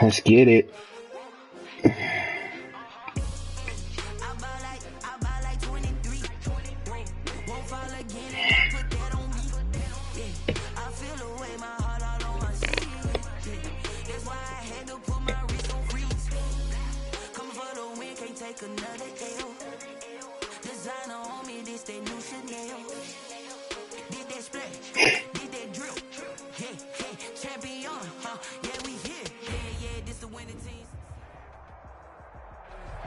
Let's get it.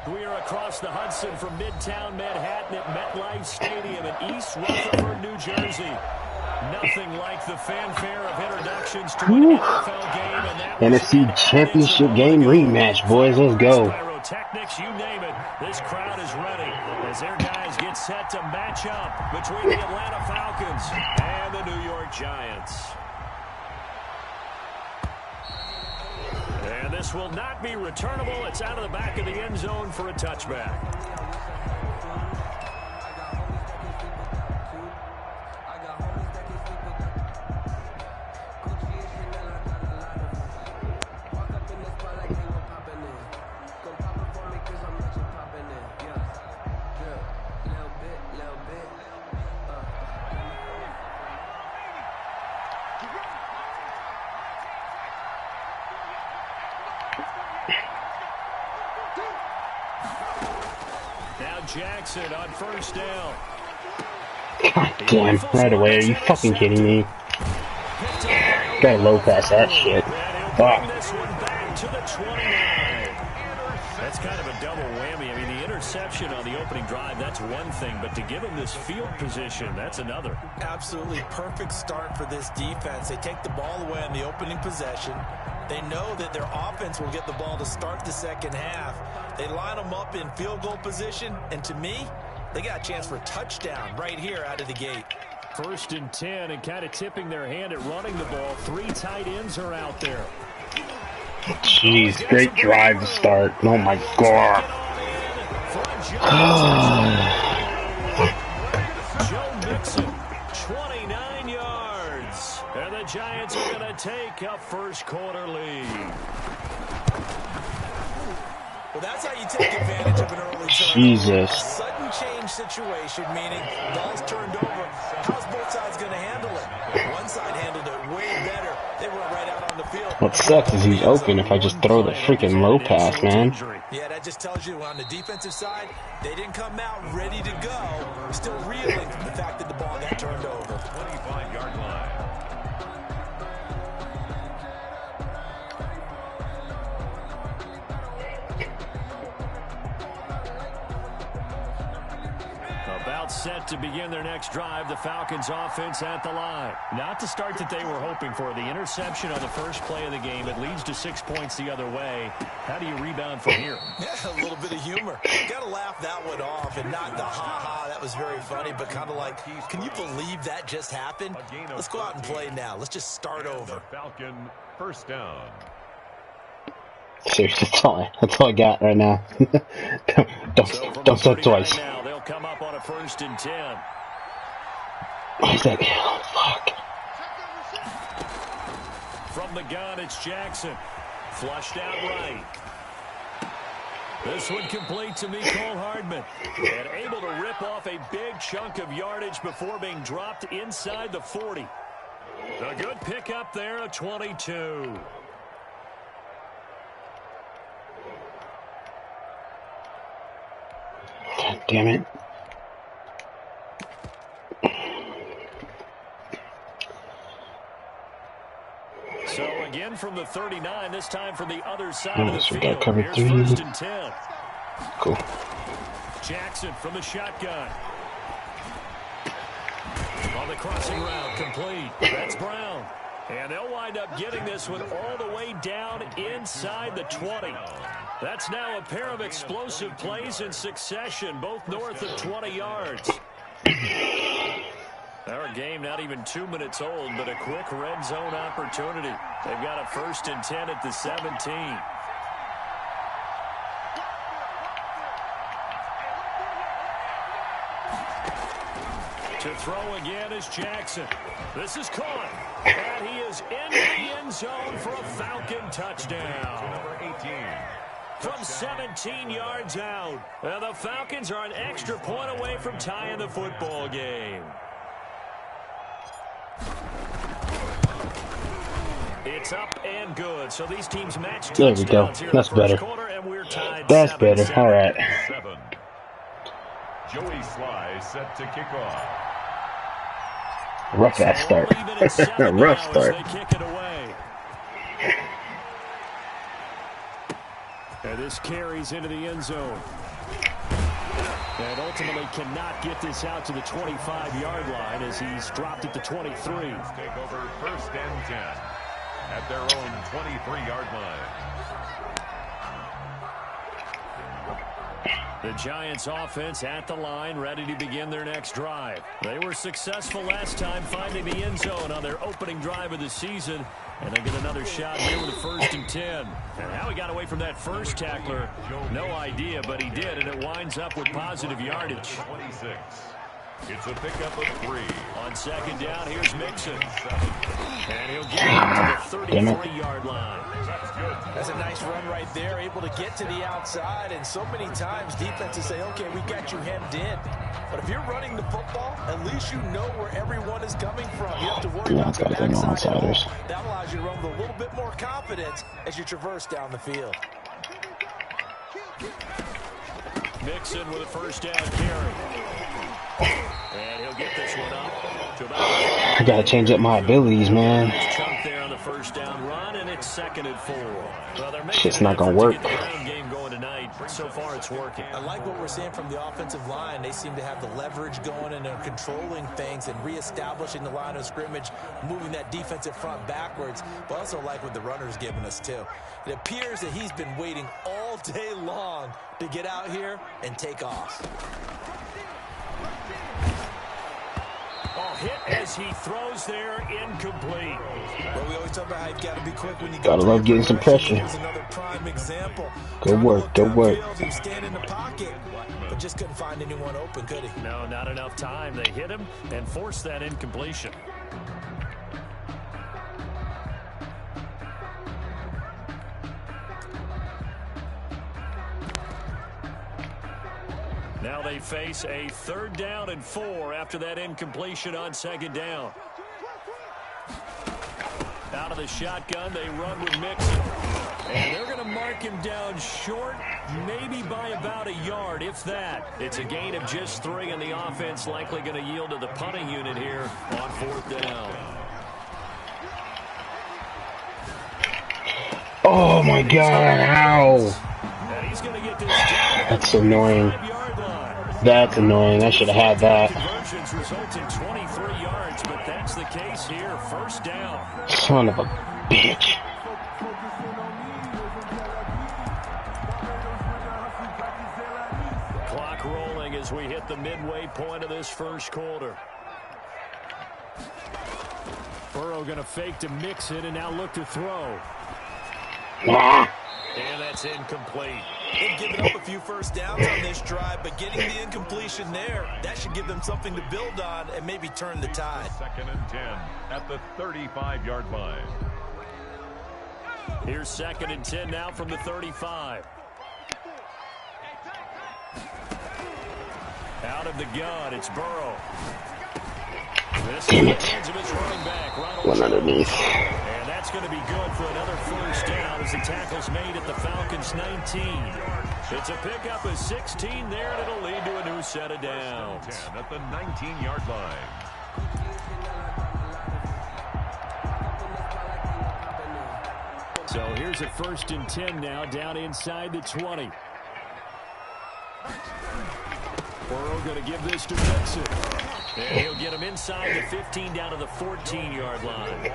We are across the Hudson from Midtown Manhattan at MetLife Stadium in East Rutherford, New Jersey. Nothing like the fanfare of introductions to an NFL game, and that NFC Championship game rematch, boys. Let's go. Pyrotechnics, you name it. This crowd is ready as their guys get set to match up between the Atlanta Falcons and the New York Giants. And this will not be returnable. It's out of the back of the end zone for a touchback. Jackson on first down. God damn, right away. Are you fucking kidding me? Gotta low pass that shit. Fuck. That's kind of a double whammy. I mean, the interception on the opening drive, that's one thing, but to give him this field position, that's another. Absolutely perfect start for this defense. They take the ball away on the opening possession. They know that their offense will get the ball to start the second half. They line them up in field goal position, and to me, they got a chance for a touchdown right here out of the gate. 1st and 10, and kind of tipping their hand at running the ball. 3 tight ends are out there. Jeez, great drive to start. Oh my god. Joe Mixon, 29 yards. And the Giants are going to take a first quarter lead. Well, that's how you take advantage of an early turnover. Jesus. A sudden change situation, meaning ball's turned over. How's both sides going to handle it? One side handled it way better. They were right out on the field. What sucks is he's open if I just throw the freaking low pass, man. Yeah, that just tells you on the defensive side, they didn't come out ready to go. Still reeling from the fact that the ball got turned over. 25-yard line. About set to begin their next drive, the Falcons offense at the line. Not the start that they were hoping for. The interception on the first play of the game, it leads to 6 points the other way. How do you rebound from here? Yeah, a little bit of humor. Got to laugh that one off and not the ha-ha. That was very funny, but kind of like, can you believe that just happened? Let's go out and play now. Let's just start over. Falcon first down. Seriously, that's all I got right now. don't talk twice. Now, they'll come up on a 1st and 10. What is that? Oh, fuck. From the gun, it's Jackson. Flushed out right. This one complete to Mecole Hardman. And able to rip off a big chunk of yardage before being dropped inside the 40. A good pickup there, a 22. God damn it. So again from the 39, this time from the other side of the So we field. got cover Here's 3. 1st and 10. Cool. Jackson from the shotgun. On the crossing route, complete. That's Brown. And they'll wind up getting this one all the way down inside the 20. That's now a pair of explosive plays in succession, both north of 20 yards. Our game not even 2 minutes old, but a quick red zone opportunity. They've got a 1st and 10 at the 17. To throw again is Jackson. This is caught. And he is in the end zone for a Falcon touchdown. Number 18. From 17 yards out. And the Falcons are an extra point away from tying the football game. It's up and good. So these teams match. There we go. That's better. That's better. All right. 7. Joey Sly set to kick off. Rough ass start. Rough start. They kick it away. And this carries into the end zone. And ultimately cannot get this out to the 25-yard line as he's dropped it to 23. Take over 1st and 10 at their own 23-yard line. The Giants offense at the line, ready to begin their next drive. They were successful last time finding the end zone on their opening drive of the season. And they get another shot here with a 1st and 10. And how he got away from that first tackler, no idea, but he did, and it winds up with positive yardage. 26. It's a pickup of 3. On 2nd down, here's Mixon. And he'll get it to the 33-yard line. That's a nice run right there, able to get to the outside. And so many times defenses say, okay, we got you hemmed in. But if you're running the football, at least you know where everyone is coming from. You have to worry about the backside at all. That allows you to run with a little bit more confidence as you traverse down the field. Mixon with a 1st down carry. And he'll get this one up to about. I gotta change up my abilities, man. Chunk there on the 1st down run, and it's 2nd and 4. Well, they're making shit's not gonna work. To get the ground game going tonight. So far, it's working. I like what we're seeing from the offensive line. They seem to have the leverage going and are controlling things and reestablishing the line of scrimmage, moving that defensive front backwards. But I also like what the runner's giving us too. It appears that he's been waiting all day long to get out here and take off. Hit as he throws there, incomplete. Well, we always talk about how you've got to be quick when you gotta love getting some pressure. Here's another prime example. Good work, good work. He was standing in the pocket, but just couldn't find anyone open, could he? No, not enough time. They hit him and forced that incompletion. Now they face a 3rd down and 4 after that incompletion on 2nd down. Out of the shotgun, they run with Mixon. And they're going to mark him down short, maybe by about a yard, if that. It's a gain of just 3, and the offense likely going to yield to the punting unit here on 4th down. Oh, my God. How? And he's going to get this down. That's annoying. That's annoying. I should have had that. Conversions result in 23 yards, but that's the case here. 1st down. Son of a bitch. Clock rolling as we hit the midway point of this 1st quarter. Burrow going to fake to Mixon and now look to throw. And that's incomplete. They've given up a few 1st downs on this drive, but getting the incompletion there, that should give them something to build on and maybe turn the tide. 2nd and 10 at the 35-yard line. Here's 2nd and 10 now from the 35. Out of the gun, it's Burrow. Damn it. One underneath. And that's going to be good for another 1st down as the tackle's made at the Falcons' 19. It's a pickup of 16 there, and it'll lead to a new set of downs. 10 at the 19-yard line. So here's a 1st and 10 now, down inside the 20. Burrow going to give this to Mixon. And he'll get him inside the 15 down to the 14-yard line.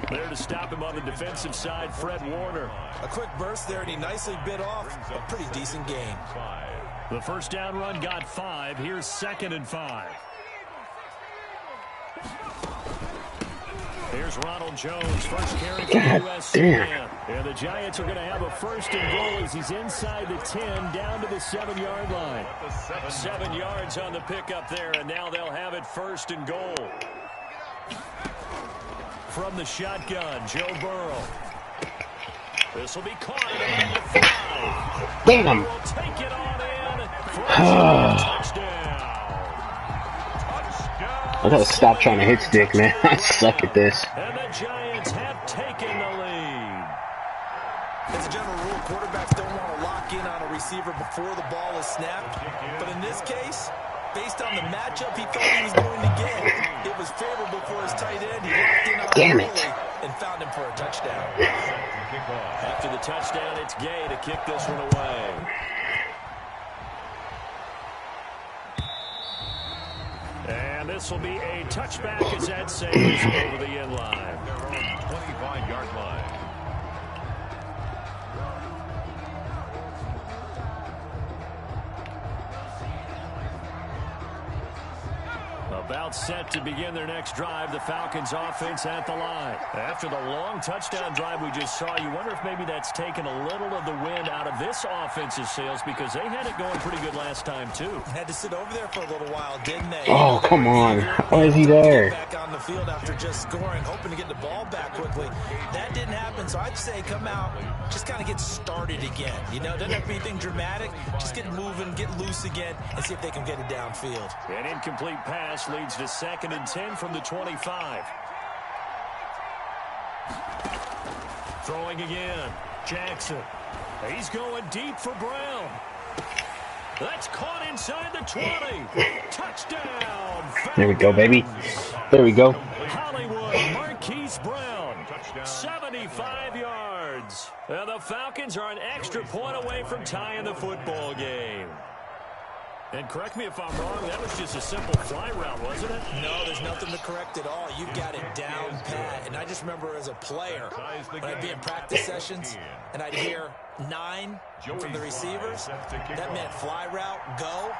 There to stop him on the defensive side, Fred Warner. A quick burst there, and he nicely bit off a pretty decent gain. The 1st down run got 5. Here's 2nd and 5. Here's Ronald Jones, first carry for God the USC damn. man. And the Giants are going to have a first and goal as he's inside the 10, down to the 7-yard line. 7 yards on the pickup there, and now they'll have it first and goal. From the shotgun, Joe Burrow. This will be caught at about the 5. Damn. Will take it on in for a touchdown. I gotta stop trying to hit stick, man. I suck at this. And the Giants have taken the lead. As a general rule, quarterbacks don't want to lock in on a receiver before the ball is snapped. But in this case, based on the matchup he thought he was going to get, it was favorable for his tight end. He locked in on Damn him it. early and found him for a touchdown. After the touchdown, it's Gay to kick this one away. And this will be a touchback as that sails over the end line. Their own 25-yard line. About set to begin their next drive, the Falcons offense at the line. After the long touchdown drive we just saw, you wonder if maybe that's taken a little of the wind out of this offense's sails, because they had it going pretty good last time too. Had to sit over there for a little while, didn't they? Oh, come on. Why is he there? Back on the field after just scoring, hoping to get the ball back quickly. That didn't happen, so I'd say come out, just kind of get started again. You know, doesn't have to be anything dramatic. Just get moving, get loose again, and see if they can get it downfield. An incomplete pass leads to 2nd and 10 from the 25. Throwing again. Jackson. He's going deep for Brown. That's caught inside the 20. Touchdown. There we go, baby. There we go. Hollywood, Marquise Brown. 75 yards. And the Falcons are an extra point away from tying the football game. And correct me if I'm wrong, that was just a simple fly route, wasn't it? No, there's nothing to correct at all. You've got it down pat. And I just remember as a player, when I'd be in practice sessions, and I'd hear 9 from the receivers, that meant fly route, go,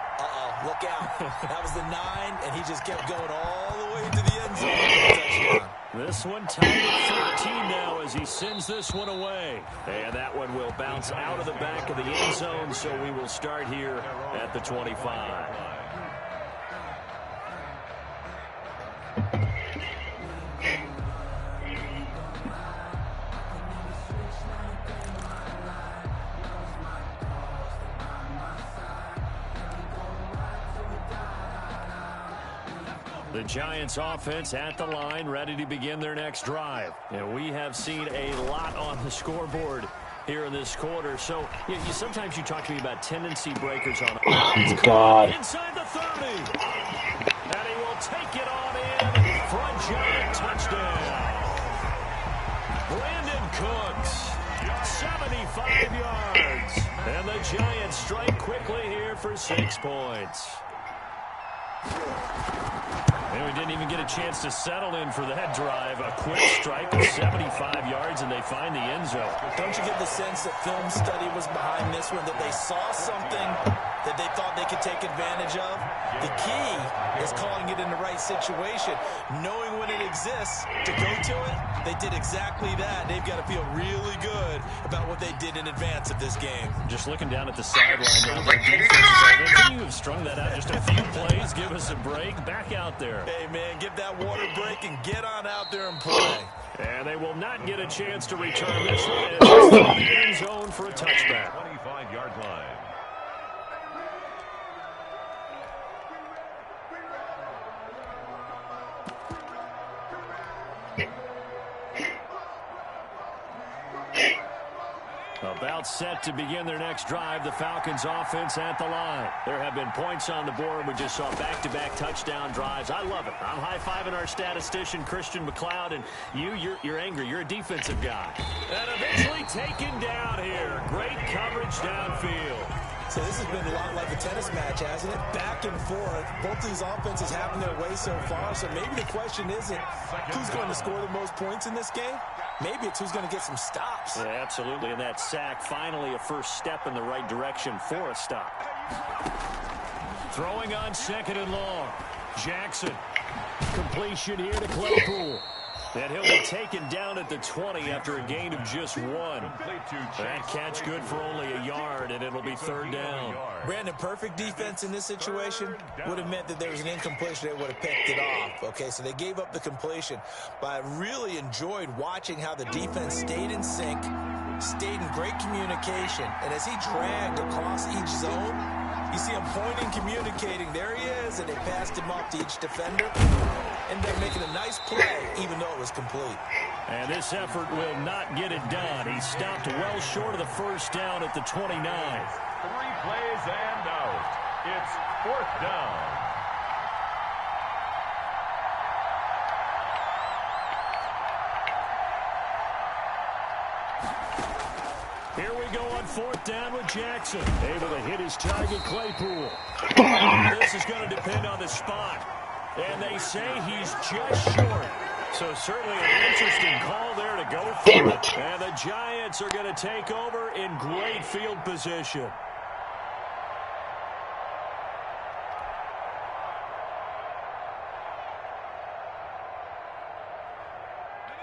look out. That was the 9, and he just kept going all the way to the end zone for a touchdown. This one tied at 13 now as he sends this one away. And that one will bounce out of the back of the end zone, so we will start here at the 25. The Giants offense at the line, ready to begin their next drive. And we have seen a lot on the scoreboard here in this quarter. So sometimes you talk to me about tendency breakers on Oh, God. inside the 30. And he will take it on in for a Giant touchdown. Brandon Cooks, 75 yards. And the Giants strike quickly here for 6 points. And we didn't even get a chance to settle in for that drive. A quick strike of 75 yards, and they find the end zone. Don't you get the sense that film study was behind this one, that they saw something that they thought they could take advantage of? The key is calling it in the right situation, knowing when it exists to go to it. They did exactly that. They've got to feel really good about what they did in advance of this game. Just looking down at the sideline now, their defense is like, can you have strung that out just a few plays? Give us a break. Back out there. Hey, man, give that water break and get on out there and play. And they will not get a chance to return this one. And it's in the end zone for a touchback. 25-yard line. About set to begin their next drive, the Falcons offense at the line. There have been points on the board. We just saw back-to-back touchdown drives. I love it. I'm high-fiving our statistician, Christian McLeod, and you're angry. You're a defensive guy. And eventually taken down here. Great coverage downfield. So this has been a lot like a tennis match, hasn't it? Back and forth. Both these offenses having their way so far. So maybe the question isn't who's going to score the most points in this game. Maybe it's who's going to get some stops. Yeah, absolutely. And that sack, finally a first step in the right direction for a stop. Throwing on 2nd and long. Jackson. Completion here to Claypool. And he'll be taken down at the 20 after a gain of just 1. That catch good for only a yard, and it'll be 3rd down. Brandon, perfect defense in this situation would have meant that there was an incompletion. They would have picked it off. Okay, so they gave up the completion. But I really enjoyed watching how the defense stayed in sync, stayed in great communication. And as he dragged across each zone, you see him pointing, communicating. There he is, and they passed him off to each defender. And they're making a nice play, even though it was complete. And this effort will not get it done. He stopped well short of the 1st down at the 29. 3 plays and out. It's 4th down. Here we go on 4th down with Jackson. Able to hit his target, Claypool. This is going to depend on the spot. And they say he's just short. So certainly an interesting call there to go for. Damn it. And the Giants are going to take over in great field position.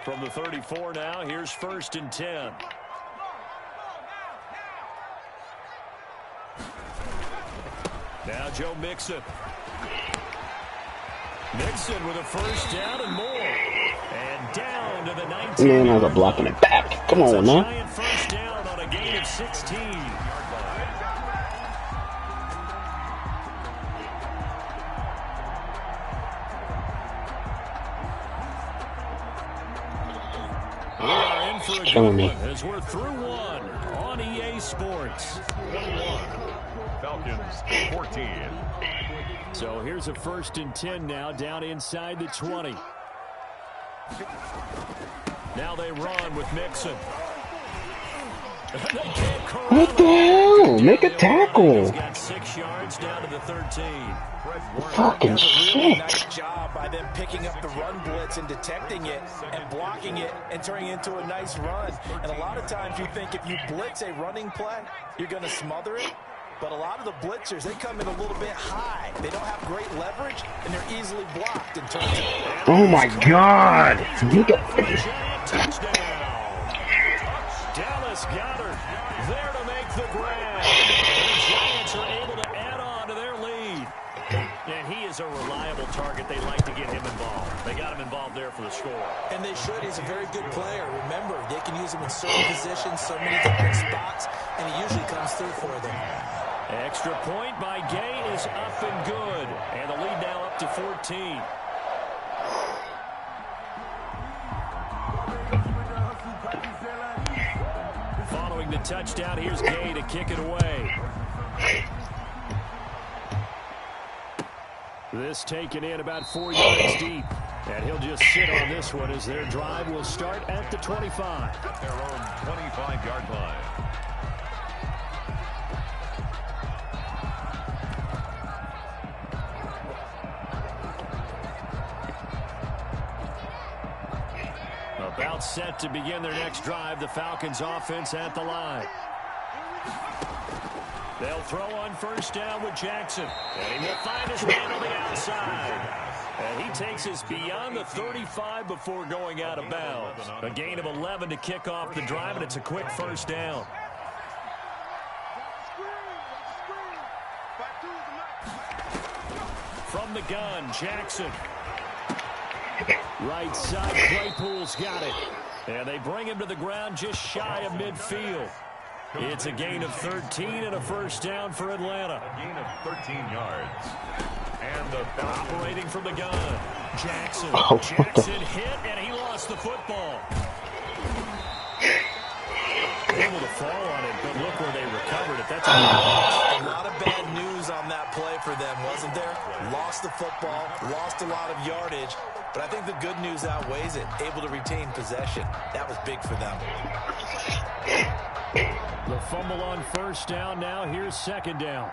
From the 34 now, here's 1st and 10. Now Joe Mixon. Mixon with a 1st down and more. And down to the 19. Man, I was blocking it back. Come on, man. Giant 1st down on a gain of 16. We are in for a good one as we're through 1 on EA Sports. 21. Falcons 14. So here's a 1st and 10 now, down inside the 20. Now they run with Mixon. What the hell? Make a tackle. He's got 6 yards down to the 13. Fucking shit. Nice job by them picking up the run blitz and detecting it and blocking it and turning it into a nice run. And a lot of times you think if you blitz a running play, you're going to smother it. But a lot of the blitzers, they come in a little bit high. They don't have great leverage, and they're easily blocked in terms of... Oh, my God. Touchdown. Dallas Goedert there to make the grab. The Giants are able to add on to their lead. And he is a reliable target. They like to get him involved. They got him involved there for the score. And they should. He's a very good player. Remember, they can use him in certain positions, so many different spots, and he usually comes through for them. Extra point by Gay is up and good. And the lead now up to 14. Following the touchdown, here's Gay to kick it away. This taken in about 4 yards deep. And he'll just sit on this one as their drive will start at the 25. At their own 25-yard line. About set to begin their next drive, the Falcons offense at the line. They'll throw on 1st down with Jackson. And he will find his man on the outside. And he takes us beyond the 35 before going out of bounds. A gain of 11 to kick off the drive, and it's a quick 1st down. From the gun, Jackson. Right side, Claypool's got it. And they bring him to the ground just shy of midfield. It's a gain of 13 and a 1st down for Atlanta. A gain of 13 yards. And the operating from the gun. Jackson. Oh, Jackson hit, and he lost the football. Able to fall on it, but look where they recovered it. That's a lot of bad news on that play for them, wasn't there? Lost the football, lost a lot of yardage. But I think the good news outweighs it. Able to retain possession. That was big for them. The fumble on 1st down. Now here's 2nd down.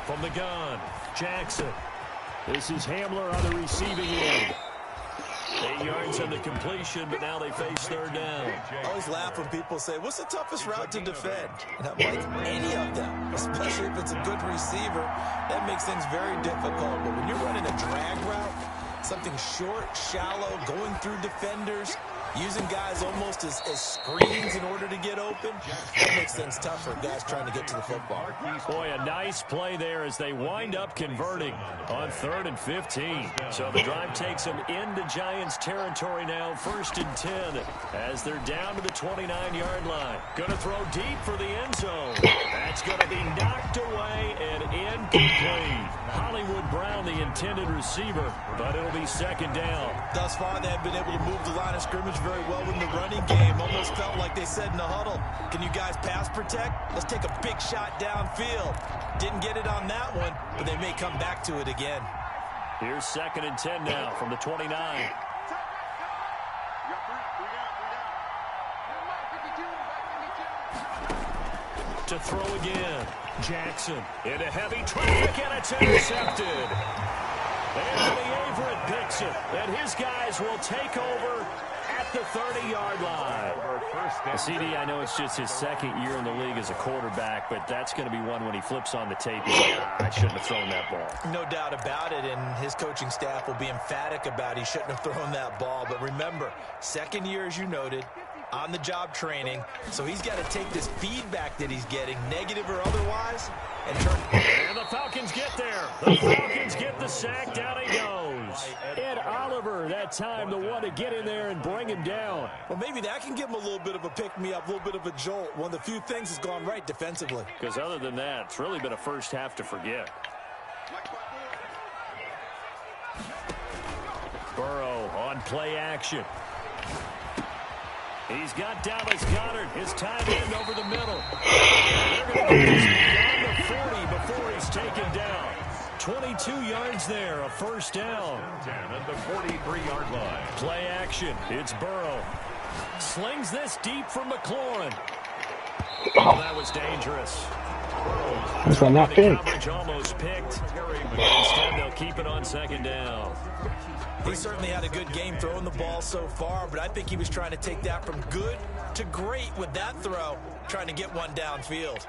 From the gun, Jackson. This is Hamler on the receiving end. 8 yards on the completion, but now they face third down. I always laugh when people say, what's the toughest route to defend? And I'm like, any of them, especially if it's a good receiver. That makes things very difficult. But when you're running a drag route, something short, shallow, going through defenders, using guys almost as screens in order to get open, that makes things tough for guys trying to get to the football. Boy, a nice play there as they wind up converting on 3rd and 15. So the drive takes them into Giants territory now, 1st and 10, as they're down to the 29-yard line. Going to throw deep for the end zone. That's going to be knocked away and incomplete. Hollywood Brown, the intended receiver, but it'll be 2nd down. Thus far, they've been able to move the line of scrimmage very well in the running game. Almost felt like they said in the huddle, can you guys pass protect? Let's take a big shot downfield. Didn't get it on that one, but they may come back to it again. Here's 2nd and 10 now from the 29. To throw again. Jackson into heavy traffic, and it's intercepted. Anthony Averett picks it, and his guys will take over at the 30-yard line. CD, I know it's just his 2nd year in the league as a quarterback, but that's going to be one when he flips on the tape. He's like, I shouldn't have thrown that ball. No doubt about it, and his coaching staff will be emphatic about he shouldn't have thrown that ball. But remember, 2nd year, as you noted, on-the-job training, so he's got to take this feedback that he's getting, negative or otherwise, and turn. And the Falcons get there. The Falcons get the sack. Down he goes. Ed Oliver, that time, the one to get in there and bring him down. Well, maybe that can give him a little bit of a pick-me-up, a little bit of a jolt. One of the few things that's gone right defensively. Because other than that, it's really been a first half to forget. Burrow on play action. He's got Dallas Goedert, his tight end over the middle. They're going to get this beyond the 40 before he's taken down. 22 yards there, a 1st down. At the 43-yard line. Play action, it's Burrow. Slings this deep from McLaurin. Oh, that was dangerous. That's not fair. Coverage almost picked. Instead, they'll keep it on 2nd down. He certainly had a good game throwing the ball so far, but I think he was trying to take that from good to great with that throw, trying to get one downfield.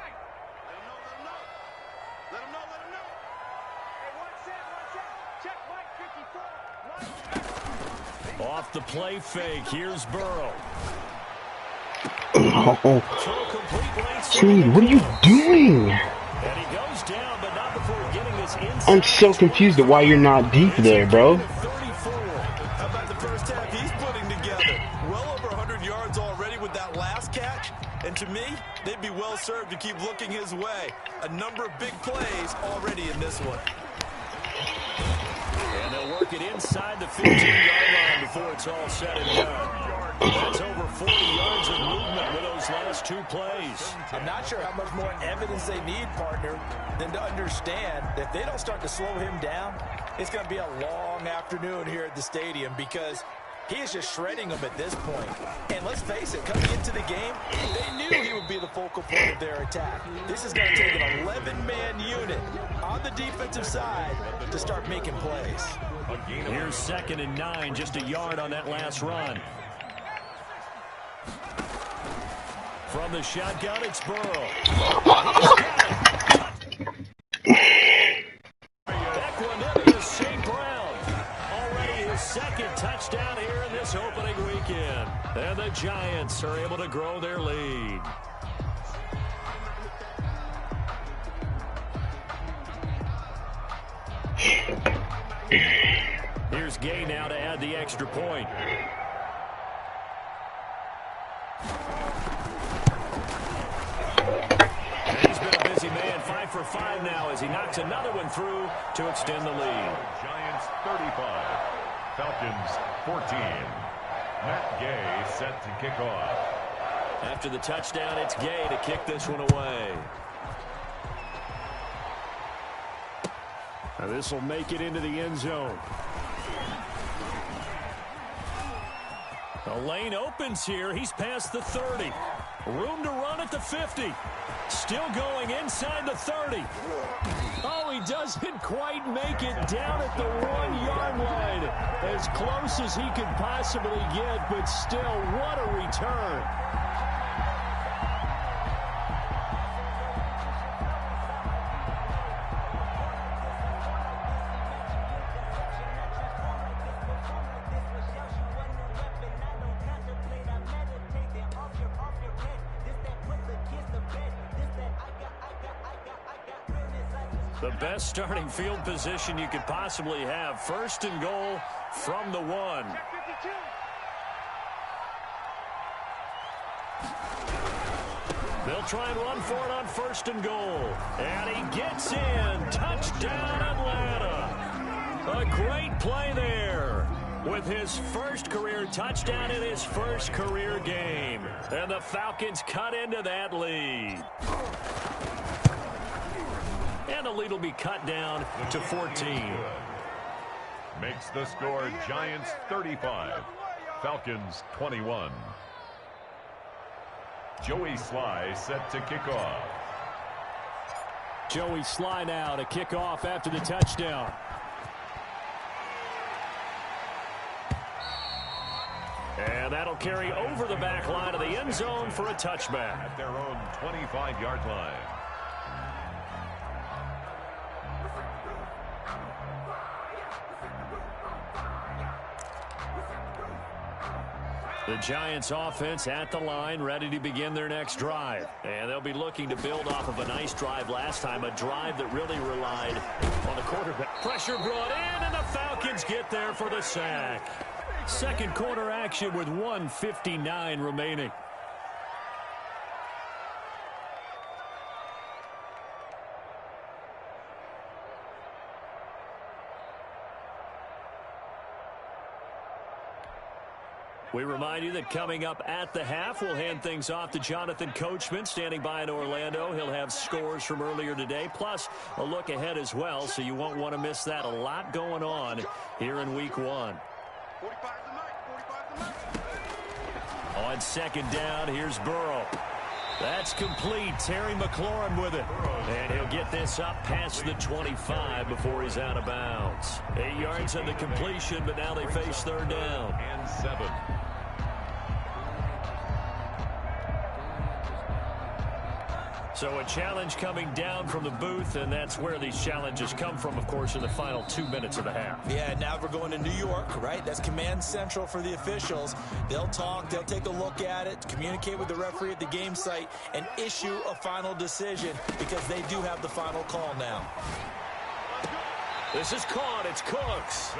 Off the play fake, here's Burrow. Oh, Reed, what are you doing? And he goes down, but not before getting this inside. I'm so confused at why you're not deep there, bro. How about the first half he's putting together? Well over 100 yards already with that last catch. And to me, they'd be well served to keep looking his way. A number of big plays already in this one. And they'll work it inside the 15-yard line before it's all said and done. That's over 40 yards of movement with those last 2 plays. I'm not sure how much more evidence they need, partner, than to understand that if they don't start to slow him down, it's going to be a long afternoon here at the stadium because he is just shredding them at this point. And let's face it, coming into the game, they knew he would be the focal point of their attack. This is going to take an 11-man unit on the defensive side to start making plays. Here's 2nd and 9, just a yard on that last run. From the shotgun, it's Burrow. Back one into St. Brown. Already his 2nd touchdown here in this opening weekend. And the Giants are able to grow their lead. Here's Gay now to add the extra point. He's been a busy man, 5 for 5 now as he knocks another one through to extend the lead. Giants 35, Falcons 14. Matt Gay set to kick off. After the touchdown, it's Gay to kick this one away. Now this will make it into the end zone. The lane opens here. He's past the 30. Room to run at the 50. Still going inside the 30. Oh, he doesn't quite make it down at the 1-yard line. As close as he could possibly get, but still, what a return. The best starting field position you could possibly have. 1st and goal from the 1. They'll try and run for it on 1st and goal. And he gets in. Touchdown, Atlanta. A great play there. With his first career touchdown in his first career game. And the Falcons cut into that lead. And the lead will be cut down to 14. Makes the score Giants 35, Falcons 21. Joey Sly set to kick off. Joey Sly now to kick off after the touchdown. And that'll carry over the back line of the end zone for a touchback. At their own 25-yard line. The Giants offense at the line, ready to begin their next drive. And they'll be looking to build off of a nice drive last time, a drive that really relied on the quarterback. Pressure brought in, and the Falcons get there for the sack. Second quarter action with 1:59 remaining. We remind you that coming up at the half, we'll hand things off to Jonathan Coachman, standing by in Orlando. He'll have scores from earlier today, plus a look ahead as well, so you won't want to miss that. A lot going on here in Week 1. On 2nd down, here's Burrow. That's complete. Terry McLaurin with it. And he'll get this up past the 25 before he's out of bounds. 8 yards on the completion, but now they face 3rd down. And 7. So a challenge coming down from the booth, and that's where these challenges come from, of course, in the final 2 minutes of the half. Yeah, now we're going to New York, right? That's command central for the officials. They'll talk, they'll take a look at it, communicate with the referee at the game site, and issue a final decision because they do have the final call now. This is caught. It's Cooks.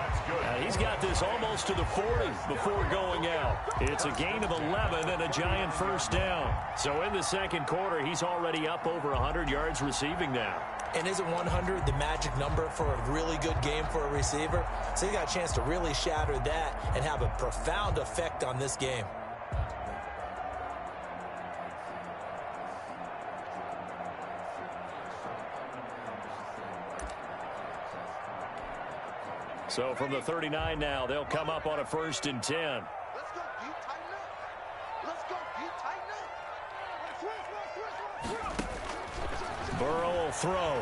He's got this almost to the 40 before going out. It's a gain of 11 and a Giant 1st down. So in the second quarter, he's already up over 100 yards receiving now. And isn't 100 the magic number for a really good game for a receiver? So he got a chance to really shatter that and have a profound effect on this game. So from the 39 now, they'll come up on a 1st and 10. Let's go, you tighten up. Let's go, you tighten up. Burrow will throw.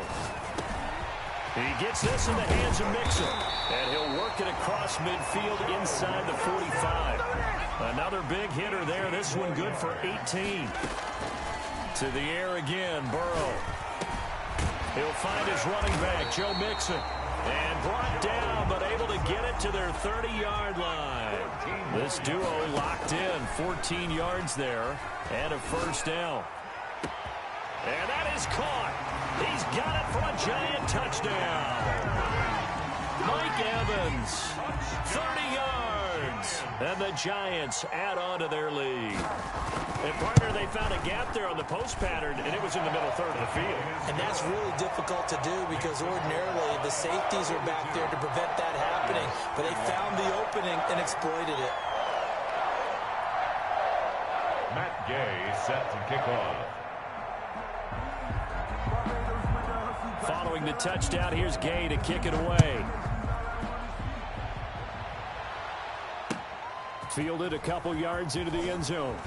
He gets this in the hands of Mixon. And he'll work it across midfield inside the 45. Another big hitter there. This one good for 18. To the air again, Burrow. He'll find his running back, Joe Mixon. And brought down, but able to get it to their 30-yard line. This duo locked in, 14 yards there, and a 1st down. And that is caught. He's got it for a Giant touchdown. Mike Evans, 30 yards. And the Giants add on to their lead. And, partner, they found a gap there on the post pattern, and it was in the middle 3rd of the field. And that's really difficult to do because ordinarily the safeties are back there to prevent that happening. But they found the opening and exploited it. Matt Gay set to kick off. Following the touchdown, here's Gay to kick it away. Fielded a couple yards into the end zone.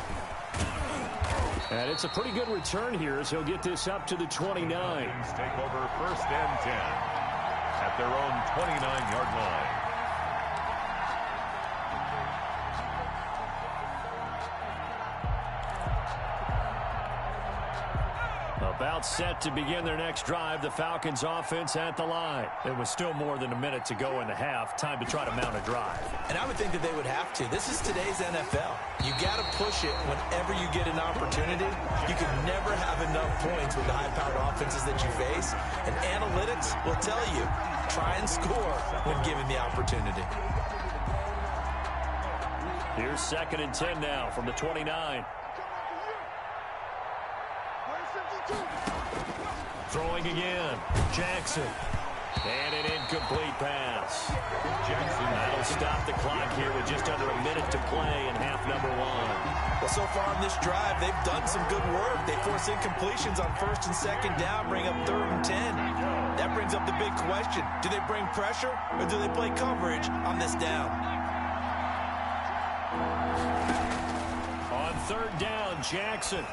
And it's a pretty good return here as he'll get this up to the 29. Falcons take over 1st and 10 at their own 29-yard line. About set to begin their next drive, the Falcons offense at the line. It was still more than a minute to go in the half. Time to try to mount a drive. And I would think that they would have to. This is today's NFL. You got to push it whenever you get an opportunity. You can never have enough points with the high-powered offenses that you face. And analytics will tell you, try and score when given the opportunity. Here's 2nd and 10 now from the 29. Throwing again. Jackson. And an incomplete pass. Jackson. That'll stop the clock here with just under a minute to play in half number 1. Well, so far in this drive, they've done some good work. They force incompletions on 1st and 2nd down, bring up 3rd and 10. That brings up the big question. Do they bring pressure or do they play coverage on this down? On 3rd down, Jackson.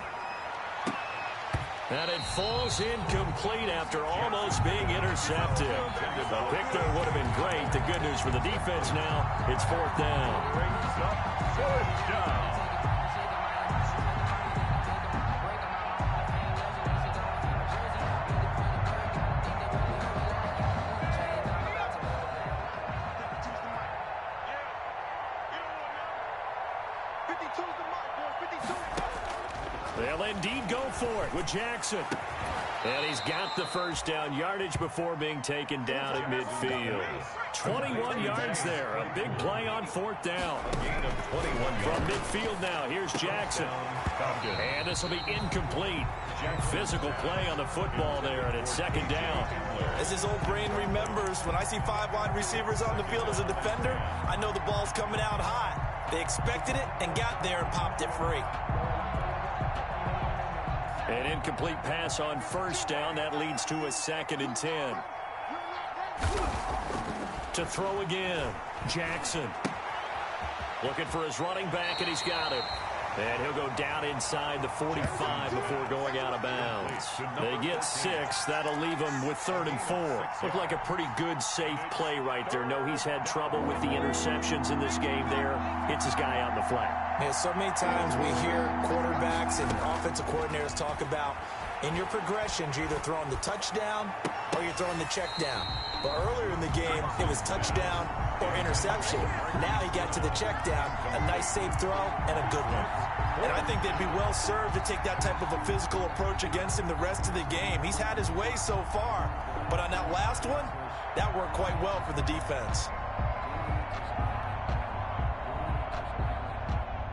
And it falls incomplete after almost being intercepted. A pick there would have been great. The good news for the defense now, it's 4th down. Brings up 4th down. They'll indeed go for it with Jackson. And he's got the 1st down yardage before being taken down at midfield. 21 yards there. A big play on 4th down. Gain of 21 yards. From midfield now, here's Jackson. And this will be incomplete. Physical play on the football there, and it's 2nd down. As his old brain remembers, when I see 5 wide receivers on the field as a defender, I know the ball's coming out hot. They expected it and got there and popped it free. An incomplete pass on 1st down. That leads to a 2nd and 10. To throw again, Jackson. Looking for his running back, and he's got it. And he'll go down inside the 45 before going out of bounds. They get 6. That'll leave them with 3rd and 4. Looked like a pretty good, safe play right there. No, he's had trouble with the interceptions in this game there. Hits his guy out in the flat. Yeah, so many times we hear quarterbacks and offensive coordinators talk about in your progressions, you're either throwing the touchdown or you're throwing the check down. But earlier in the game, it was touchdown or interception. Now he got to the check down, a nice safe throw, and a good one. And I think they'd be well served to take that type of a physical approach against him the rest of the game. He's had his way so far, but on that last one, that worked quite well for the defense.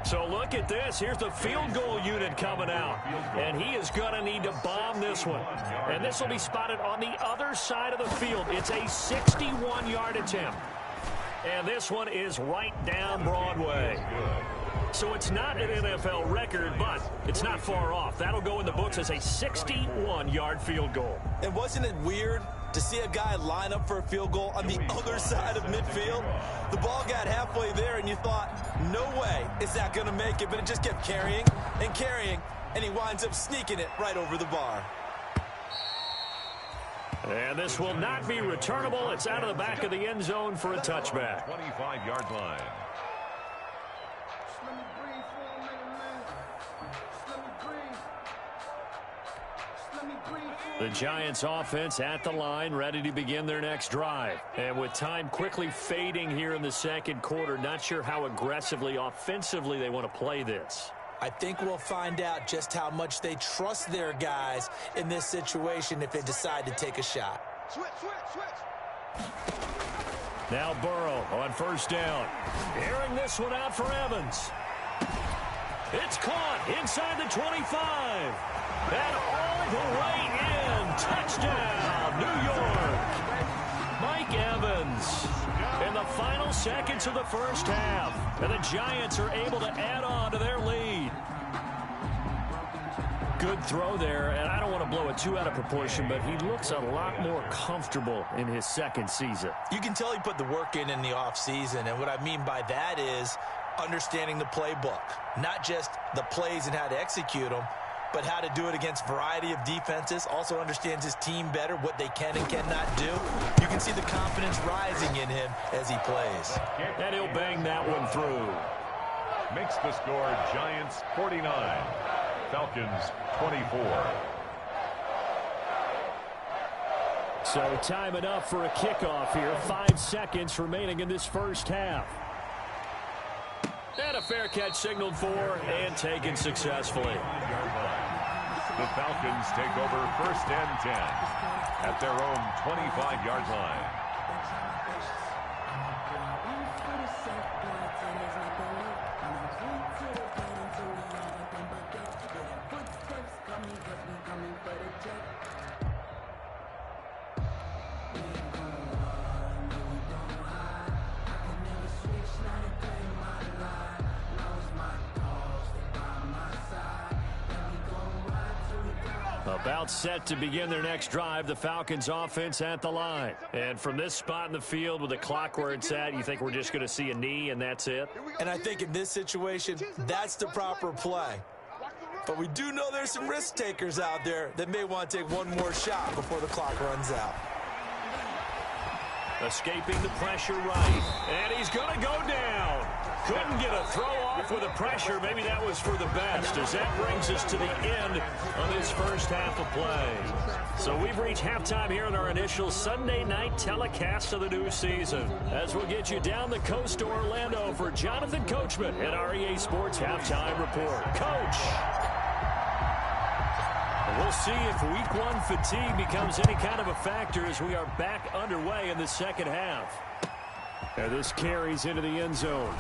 So look at this. Here's the field goal unit coming out. And he is going to need to bomb this one. And this will be spotted on the other side of the field. It's a 61-yard attempt. And this one is right down Broadway. So it's not an NFL record, but it's not far off. That'll go in the books as a 61-yard field goal. And wasn't it weird to see a guy line up for a field goal on the other side of midfield? The ball got halfway there, and you thought, no way is that going to make it, but it just kept carrying and carrying, and he winds up sneaking it right over the bar. And this will not be returnable. It's out of the back of the end zone for a touchback. 25-yard line. The Giants offense at the line, ready to begin their next drive. And with time quickly fading here in the 2nd quarter, not sure how aggressively, offensively they want to play this. I think we'll find out just how much they trust their guys in this situation if they decide to take a shot. Switch. Now Burrow on 1st down. Airing this one out for Evans. It's caught inside the 25. And all the way in. Touchdown, New York. Mike Evans in the final seconds of the 1st half. And the Giants are able to add on to their lead. Good throw there, and I don't want to blow it too out of proportion, but he looks a lot more comfortable in his 2nd season. You can tell he put the work in the offseason, and what I mean by that is understanding the playbook. Not just the plays and how to execute them, but how to do it against a variety of defenses. Also understands his team better, what they can and cannot do. You can see the confidence rising in him as he plays. And he'll bang that one through. Makes the score Giants 49, Falcons 24. So time enough for a kickoff here. 5 seconds remaining in this first half. And a fair catch signaled for and taken successfully. The Falcons take over 1st and 10 at their own 25-yard line. About set to begin their next drive, the Falcons offense at the line. And from this spot in the field with the clock where it's at, you think we're just going to see a knee and that's it? And I think in this situation, that's the proper play. But we do know there's some risk takers out there that may want to take one more shot before the clock runs out. Escaping the pressure right. And he's going to go down. Couldn't get a throw off with the pressure. Maybe that was for the best, as that brings us to the end of this first half of play. So we've reached halftime here in our initial Sunday night telecast of the new season, as we'll get you down the coast to Orlando for Jonathan Coachman at our EA Sports Halftime Report. Coach! We'll see if week 1 fatigue becomes any kind of a factor as we are back underway in the second half. And this carries into the end zone.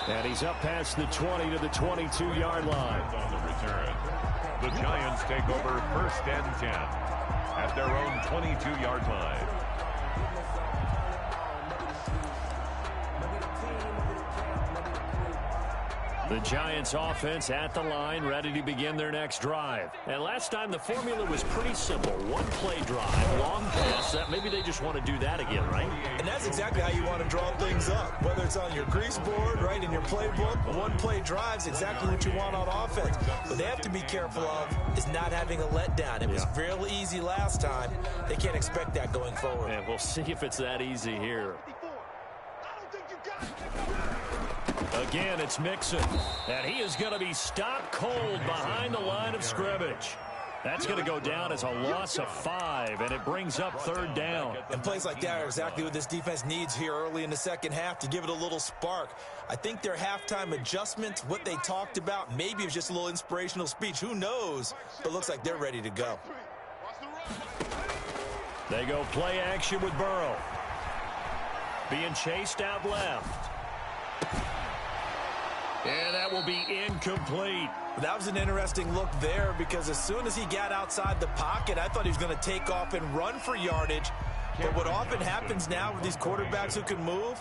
And he's up past the 20 to the 22-yard line. On the return, the Giants take over 1st and 10 at their own 22-yard line. The Giants offense at the line, ready to begin their next drive. And last time the formula was pretty simple. One-play drive, long pass. That maybe they just want to do that again, right? And that's exactly how you want to draw things up. Whether it's on your grease board, right, in your playbook, one-play drive's exactly what you want on offense. What they have to be careful of is not having a letdown. It was fairly easy last time. They can't expect that going forward. And we'll see if it's that easy here. Again, it's Mixon, and he is going to be stopped cold behind the line of scrimmage. That's going to go down as a loss of 5, and it brings up 3rd down. And plays like that are exactly what this defense needs here early in the second half to give it a little spark. I think their halftime adjustments, what they talked about, maybe it was just a little inspirational speech. Who knows? But it looks like they're ready to go. They go play action with Burrow. Being chased out left. And that will be incomplete. That was an interesting look there because as soon as he got outside the pocket, I thought he was going to take off and run for yardage. But what often happens now with these quarterbacks who can move,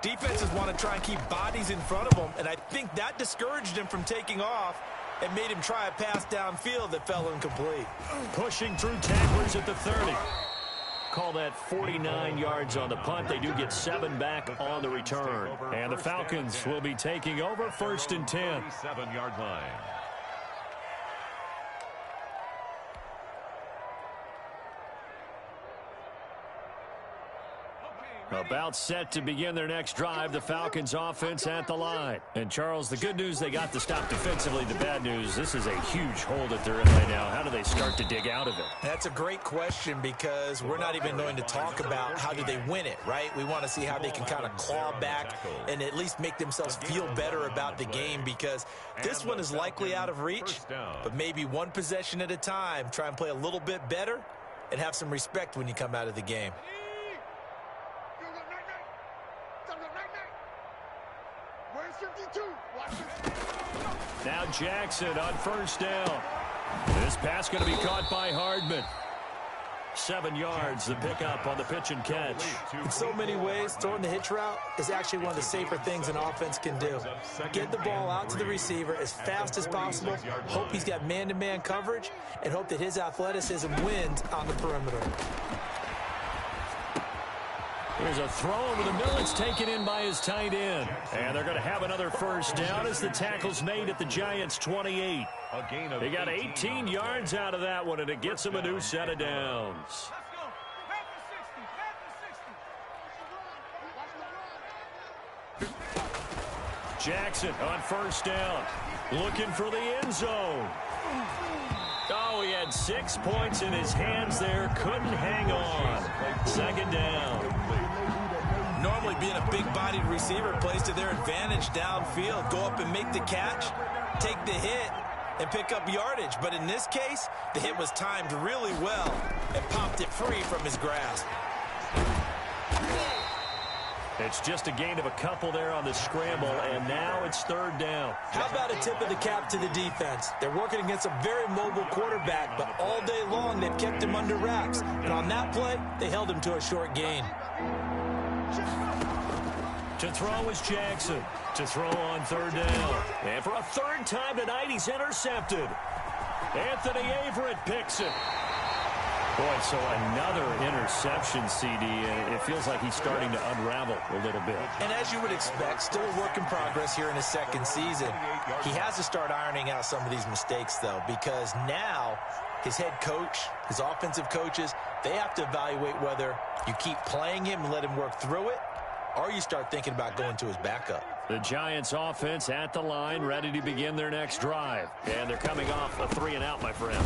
defenses want to try and keep bodies in front of them, and I think that discouraged him from taking off and made him try a pass downfield that fell incomplete. Pushing through tacklers at the 30. Call that 49 yards on the punt. They do get 7 back on the return. And the Falcons will be taking over 1st and 10. 7-yard line. About set to begin their next drive, the Falcons offense at the line. And Charles, the good news, they got the stop defensively. The bad news, this is a huge hole that they're in right now. How do they start to dig out of it? That's a great question because we're not even going to talk about how do they win it, right? We want to see how they can kind of claw back and at least make themselves feel better about the game because this one is likely out of reach, but maybe one possession at a time. Try and play a little bit better and have some respect when you come out of the game. Now Jackson on 1st down. This pass going to be caught by Hardman. 7 yards, the pickup on the pitch and catch. In so many ways, throwing the hitch route is actually one of the safer things an offense can do. Get the ball out to the receiver as fast as possible, hope he's got man-to-man coverage, and hope that his athleticism wins on the perimeter. There's a throw over the middle. It's taken in by his tight end. And they're going to have another first down as the tackle's made at the Giants' 28. They got 18 yards out of that one, and it gets them a new set of downs. Jackson on first down, looking for the end zone. Oh, he had 6 points in his hands there. Couldn't hang on. Second down. Normally being a big-bodied receiver plays to their advantage downfield. Go up and make the catch, take the hit, and pick up yardage. But in this case, the hit was timed really well and popped it free from his grasp. It's just a gain of a couple there on the scramble, and now it's third down. How about a tip of the cap to the defense? They're working against a very mobile quarterback, but all day long they've kept him under wraps. And on that play, they held him to a short gain. To throw is Jackson. To throw on third down. And for a third time tonight, he's intercepted. Anthony Averett picks it. Boy, so another interception, CD. It feels like he's starting to unravel a little bit. And as you would expect, still a work in progress here in his second season. He has to start ironing out some of these mistakes, though, because now his head coach, his offensive coaches, they have to evaluate whether you keep playing him and let him work through it, or you start thinking about going to his backup. The Giants offense at the line, ready to begin their next drive. And they're coming off a 3-and-out, my friend.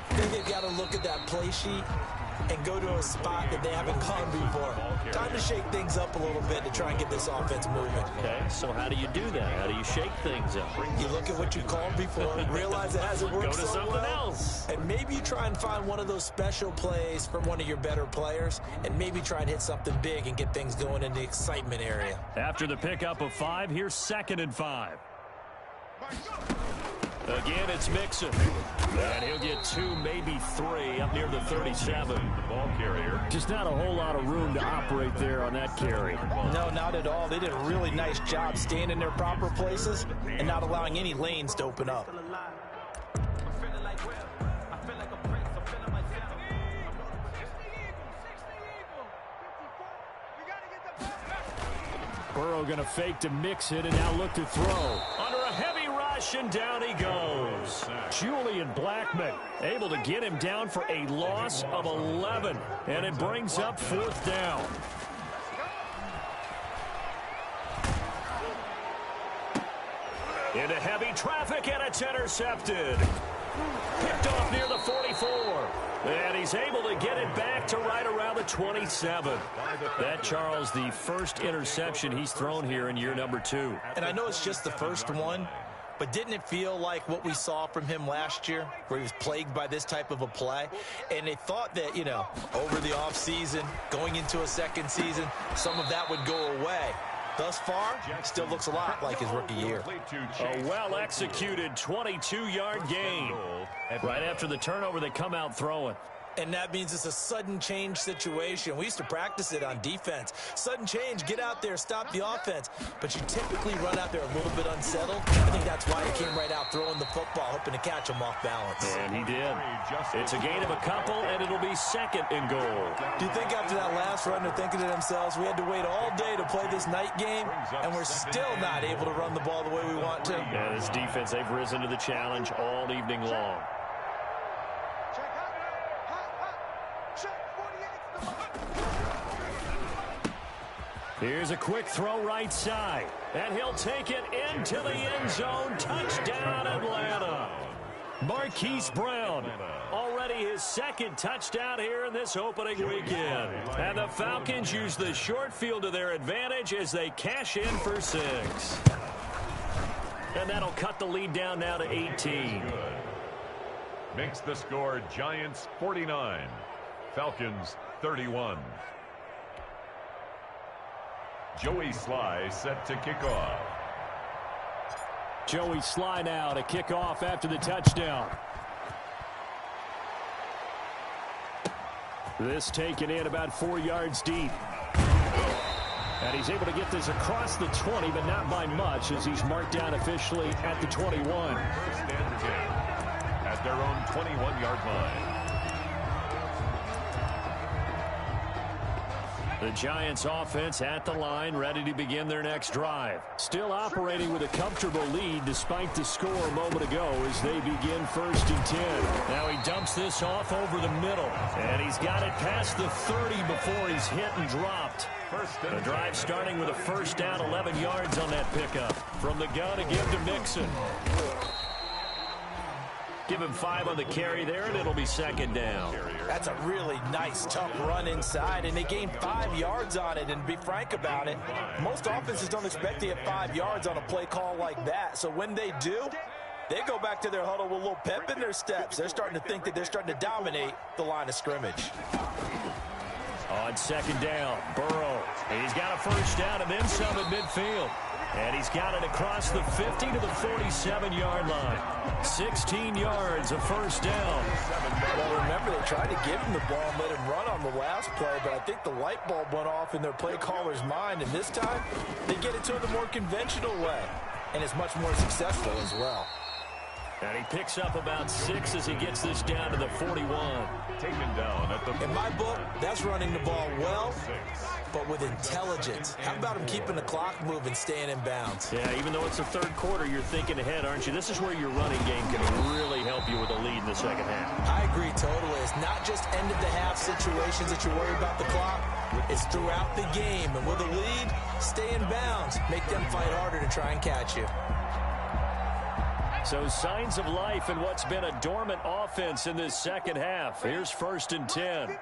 I think they've got to look at that play sheet and go to a spot that they haven't gone before. Time to shake things up a little bit to try and get this offense moving. Okay, so how do you do that? How do you shake things up? You look at what you called before, realize it hasn't worked Go to so something well, else. and maybe you try and find one of those special plays from one of your better players, and maybe try and hit something big and get things going in the excitement area. After the pickup of 5, here's 2nd and 5. Again, it's Mixon. And he'll get 2, maybe 3 up near the 37. The ball carrier. Just not a whole lot of room to operate there on that carry. No, not at all. They did a really nice job staying in their proper places and not allowing any lanes to open up. Burrow going to fake to mix it and now look to throw. Under a heavy rush, and down he goes. Julian Blackmon able to get him down for a loss of 11. And it brings up 4th down. Into heavy traffic, and it's intercepted. Picked off near the 44. And he's able to get it back to right around the 27. That, Charles, the first interception he's thrown here in year number 2. And I know it's just the first one, but didn't it feel like what we saw from him last year, where he was plagued by this type of a play? And they thought that, you know, over the offseason, going into a second season, some of that would go away. Thus far, still looks a lot like his rookie year. A well-executed 22-yard gain. Right after the turnover, they come out throwing. And that means it's a sudden change situation. We used to practice it on defense. Sudden change, get out there, stop the offense. But you typically run out there a little bit unsettled. I think that's why he came right out throwing the football, hoping to catch him off balance. And he did. It's a gain of a couple, and it'll be 2nd and goal. Do you think after that last run they're thinking to themselves, we had to wait all day to play this night game, and we're still not able to run the ball the way we want to? Yeah, this defense, they've risen to the challenge all evening long. Here's a quick throw right side. And he'll take it into the end zone. Touchdown, Atlanta. Marquise Brown, already his 2nd touchdown here in this opening weekend. And the Falcons use the short field to their advantage as they cash in for 6. And that'll cut the lead down now to 18. Makes the score Giants 49, Falcons 31. Joey Sly set to kick off. Joey Sly now to kick off after the touchdown. This taken in about 4 yards deep. And he's able to get this across the 20, but not by much, as he's marked down officially at the 21. 1st and 10 at their own 21-yard line. The Giants offense at the line, ready to begin their next drive. Still operating with a comfortable lead despite the score a moment ago as they begin 1st and 10. Now he dumps this off over the middle, and he's got it past the 30 before he's hit and dropped. The drive starting with a first down, 11 yards on that pickup. From the gun, a give to Mixon. Give him 5 on the carry there, and it'll be 2nd down. That's a really nice, tough run inside, and they gained 5 yards on it. And to be frank about it, most offenses don't expect to get 5 yards on a play call like that. So when they do, they go back to their huddle with a little pep in their steps. They're starting to think that they're starting to dominate the line of scrimmage. On 2nd down, Burrow. He's got a first down and then some at midfield. And he's got it across the 50 to the 47-yard line. 16 yards, a first down. Well, remember, they tried to give him the ball and let him run on the last play, but I think the light bulb went off in their play caller's mind, and this time they get it to him the more conventional way, and it's much more successful as well. And he picks up about 6 as he gets this down to the 41. Taken down at the... In my book, that's running the ball well, but with intelligence. How about him keeping the clock moving, staying in bounds? Yeah, even though it's the 3rd quarter, you're thinking ahead, aren't you? This is where your running game can really help you with a lead in the 2nd half. I agree totally. It's not just end-of-the-half situations that you worry about the clock. It's throughout the game. And with a lead, stay in bounds. Make them fight harder to try and catch you. So signs of life in what's been a dormant offense in this 2nd half. Here's 1st and 10.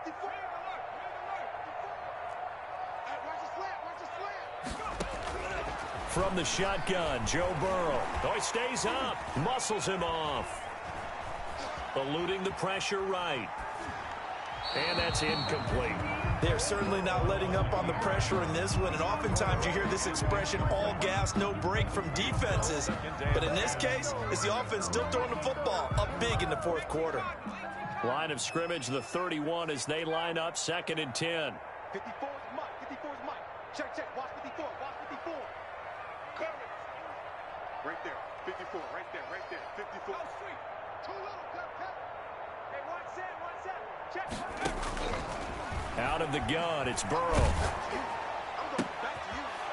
From the shotgun, Joe Burrow. Oh, he stays up, muscles him off. Eluding the pressure right. And that's incomplete. They're certainly not letting up on the pressure in this one, and oftentimes you hear this expression, all gas, no break from defenses. But in this case, it's the offense still throwing the football up big in the 4th quarter. Line of scrimmage, the 31 as they line up, 2nd and 10. 54 is Mike. 54 is Mike. Check, check. Watch 54. Watch 54. Cover it. Right there. 54. Right there. Right there. 54. Oh, sweet. Too little. Cut. Hey, one set. Check. Out of the gun, it's Burrow.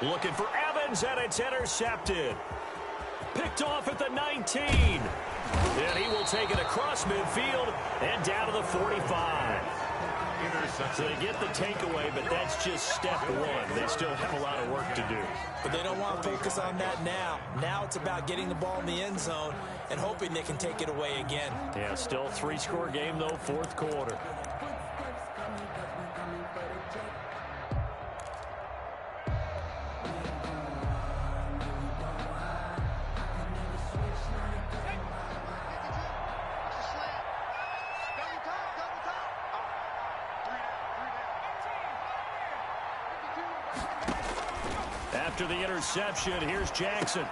Looking for Evans, and it's intercepted. Picked off at the 19. And he will take it across midfield and down to the 45. So they get the takeaway, but that's just step 1. They still have a lot of work to do. But they don't want to focus on that now. Now it's about getting the ball in the end zone and hoping they can take it away again. Yeah, still 3-score game, though, 4th quarter. After the interception, here's Jackson.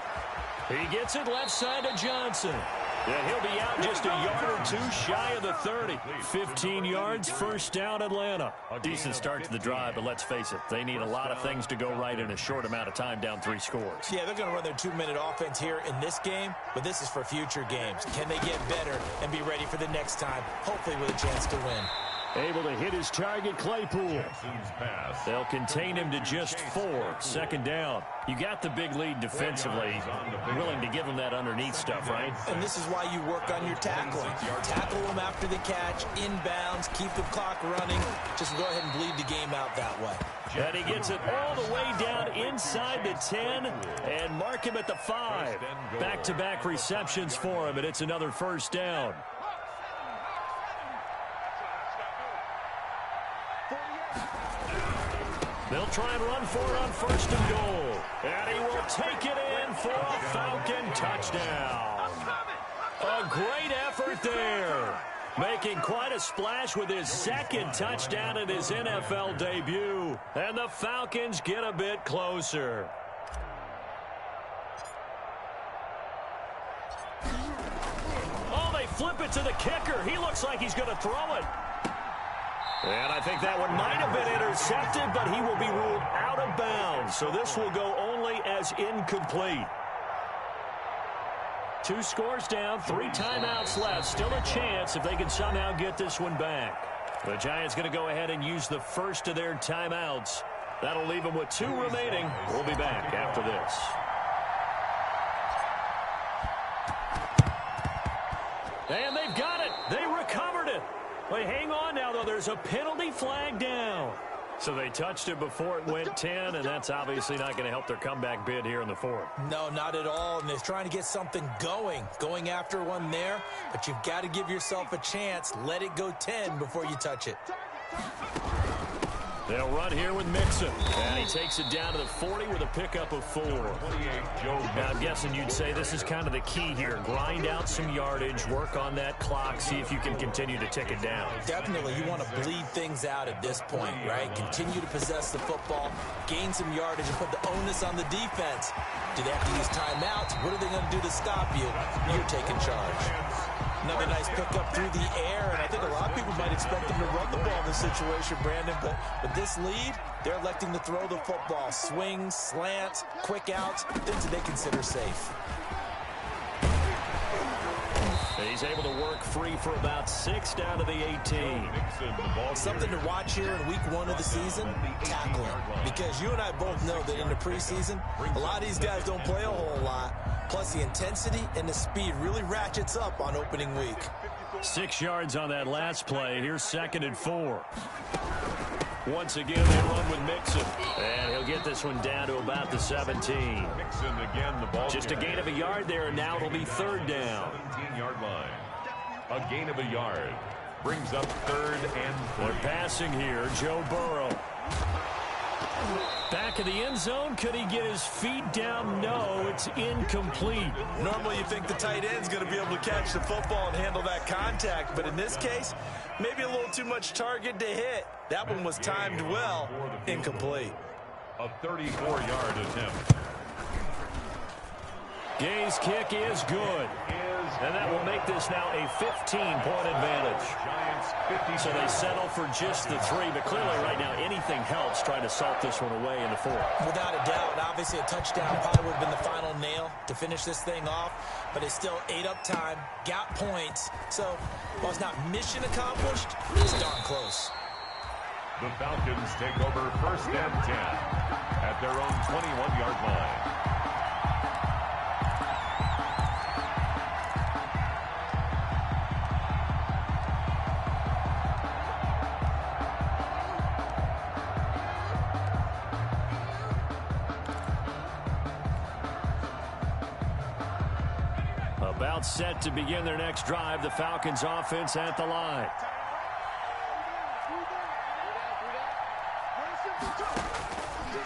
He gets it left side to Johnson. And he'll be out just a yard or 2 shy of the 30. 15 yards, first down Atlanta. A decent start to the drive, but let's face it, they need a lot of things to go right in a short amount of time, down 3 scores. Yeah, they're going to run their 2-minute offense here in this game, but this is for future games. Can they get better and be ready for the next time, hopefully with a chance to win? Able to hit his target, Claypool. They'll contain him to just 4. 2nd down. You got the big lead defensively. Willing to give him that underneath stuff, right? And this is why you work on your tackling. Tackle them after the catch, inbounds, keep the clock running. Just go ahead and bleed the game out that way. And he gets it all the way down inside the 10 and mark him at the 5. Back-to-back receptions for him, and it's another first down. They'll try and run for it on 1st and goal. And he will take it in for a Falcon touchdown. A great effort there. Making quite a splash with his 2nd touchdown in his NFL debut. And the Falcons get a bit closer. Oh, they flip it to the kicker. He looks like he's going to throw it. And I think that one might have been intercepted, but he will be ruled out of bounds. So this will go only as incomplete. 2 scores down, 3 timeouts left. Still a chance if they can somehow get this one back. The Giants going to go ahead and use the first of their timeouts. That'll leave them with 2 remaining. We'll be back after this. And they've got it. They recovered it. Wait, hang on now, though. There's a penalty flag down. So they touched it before it went 10, and that's obviously not going to help their comeback bid here in the 4th. No, not at all, and they're trying to get something going after one there, but you've got to give yourself a chance. Let it go 10 before you touch it. They'll run here with Mixon, and he takes it down to the 40 with a pickup of 4. Now, I'm guessing you'd say this is kind of the key here. Grind out some yardage, work on that clock, see if you can continue to tick it down. Definitely, you want to bleed things out at this point, right? Continue to possess the football, gain some yardage, and put the onus on the defense. Do they have to use timeouts? What are they going to do to stop you? You're taking charge. Another nice pickup through the air, and I think a lot of people might expect them to run the ball in this situation, Brandon, but with this lead, they're electing to throw the football. Swings, slants, quick outs, things that they consider safe. He's able to work free for about 6 down to the 18. Something to watch here in week 1 of the season, tackling. Because you and I both know that in the preseason, a lot of these guys don't play a whole lot. Plus, the intensity and the speed really ratchets up on opening week. 6 yards on that last play. Here's 2nd and 4. Once again, they run with Mixon. And he'll get this one down to about the 17. Mixon again, the ball just a gain of a yard there, and now it'll be 3rd down. 17-yard line. A gain of a yard. Brings up 3rd and 3. They're passing here. Joe Burrow. Back of the end zone. Could he get his feet down? No, it's incomplete. Normally you think the tight end's going to be able to catch the football and handle that contact, but in this case, maybe a little too much target to hit. That one was timed well. Incomplete. A 34-yard attempt. Gay's kick is good. And that will make this now a 15-point advantage. So they settle for just the 3, but clearly right now anything helps trying to salt this one away in the 4th. Without a doubt, obviously a touchdown probably would have been the final nail to finish this thing off, but it's still ate up time, got points. So while it's not mission accomplished, it's darn close. The Falcons take over 1st and 10 at their own 21-yard line. About set to begin their next drive. The Falcons offense at the line.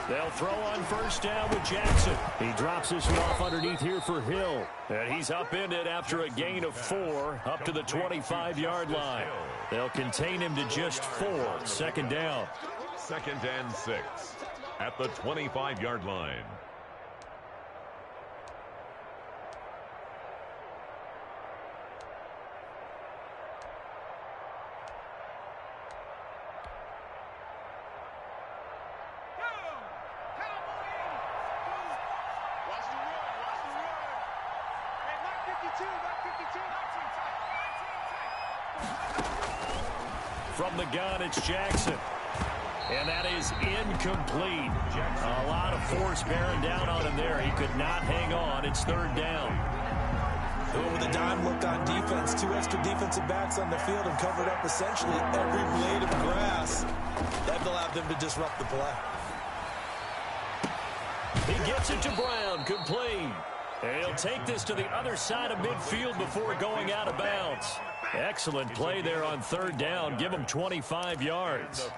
They'll throw on 1st down with Jackson. He drops this one off underneath here for Hill. And he's upended after a gain of 4 up to the 25-yard line. They'll contain him to just 4. 2nd down. 2nd and 6 at the 25-yard line. From the gun, it's Jackson. And that is incomplete. A lot of force bearing down on him there. He could not hang on. It's 3rd down. With a dime look on defense, 2 extra defensive backs on the field and covered up essentially every blade of grass. That will allow them to disrupt the play. He gets it to Brown, complete. And he'll take this to the other side of midfield before going out of bounds. Excellent play there on 3rd down. Give him 25 yards.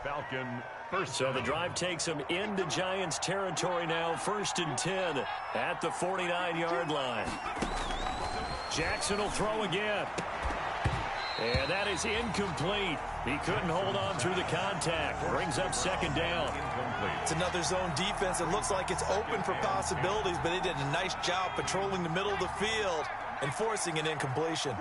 So the drive takes him into Giants territory now. 1st and 10 at the 49-yard line. Jackson will throw again. And that is incomplete. He couldn't hold on through the contact. Brings up 2nd down. It's another zone defense. It looks like it's open for possibilities, but they did a nice job patrolling the middle of the field and forcing an incompletion.